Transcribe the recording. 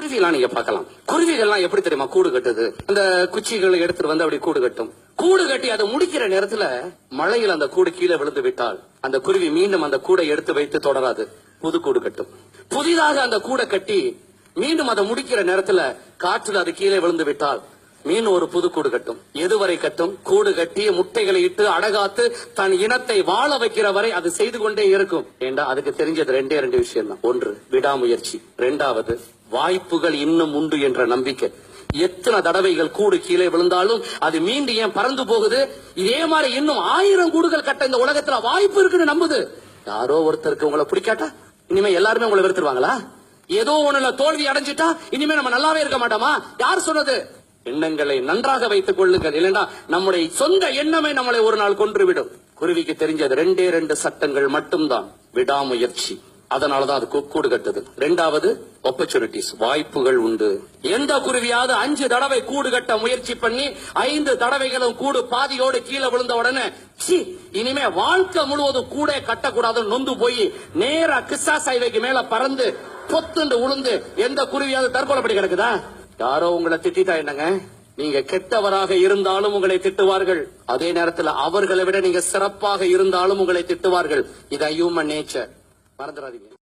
குருவிலாம் நீங்க பார்க்கலாம். குருவிகள்லாம் எப்படி தெரியுமா கூடு கட்டுது? அந்த குச்சிகளை எடுத்துட்டு வந்து அப்படி கூடு கட்டும். கூடு கட்டி அதை முடிக்கிற நேரத்துல மழையில் அந்த கூடு கீழே விழுந்து விட்டால் அந்த குருவி மீண்டும் அந்த கூடை எடுத்து வைத்து தொடராது, புது கூடு கட்டும். புதிதாக அந்த கூடை கட்டி மீண்டும் அதை முடிக்கிற நேரத்துல காற்றுல அது கீழே விழுந்து விட்டால் மீன் ஒரு புது கூடு கட்டும். எதுவரை கட்டும்? கூடு கட்டி முட்டைகளை இட்டு அடகாத்து தன் இனத்தை வாழ வைக்கிற வரை அது செய்து கொண்டே இருக்கும். ஏண்டா அதுக்கு தெரிஞ்சது ரெண்டு விஷயம் தான். ஒன்று விடாமுயற்சி, இரண்டாவது வாய்ப்புகள் இன்னும் உண்டு என்ற நம்பிக்கை. எத்தனை தடவைகள் கூடு கீழே விழுந்தாலும் அது மீண்டும் ஏன் பறந்து போகுது? இதே மாதிரி இன்னும் 1000 கூடுகள் கட்ட இந்த உலகத்துல வாய்ப்பு இருக்குன்னு நம்புது. யாரோ ஒருத்தருக்கு உங்களை பிடிக்காட்டா இனிமே எல்லாருமே உங்களை வெறுத்துருவாங்களா? ஏதோ ஒண்ணுல தோல்வி அடைஞ்சிட்டா இனிமே நம்ம நல்லாவே இருக்க மாட்டோமா? யார் சொன்னது? எண்ணங்களை நன்றாக வைத்துக் கொள்ளுங்கள், இல்லைன்னா நம்முடைய சொந்த எண்ணமே நம்மளை ஒரு நாள் கொன்றுவிடும். குருவிக்கு தெரிஞ்சது 2 சட்டங்கள் மட்டும்தான். விடாமுயற்சி, அதனாலதான் அது கூடு கட்டுது. இரண்டாவது ஆப்பர்ச்சுனிட்டிஸ், வாய்ப்புகள் உண்டு. எந்த குருவியாவது 5 தடவை கூடு கட்ட முயற்சி பண்ணி 5 தடவைகளும் கூடு பாதியோடு கீழே விழுந்த உடனே இனிமே வாழ்க்கை முழுவதும் கூட கட்டக்கூடாதுன்னு நொந்து போய் நேரா கிஸ்ஸா ஹைவேக்கு மேல பறந்து பொத்துண்டு உளுந்து எந்த குருவியாவது தற்கொலைப்படி கிடக்குதா? யாரோ உங்களை திட்டா என்னங்க, நீங்க கெட்டவராக இருந்தாலும் உங்களை திட்டுவார்கள். அதே நேரத்தில் அவர்களை விட நீங்க சிறப்பாக இருந்தாலும் உங்களை திட்டுவார்கள். இது ஹியூமன் நேச்சர், மறந்துடாதீங்க.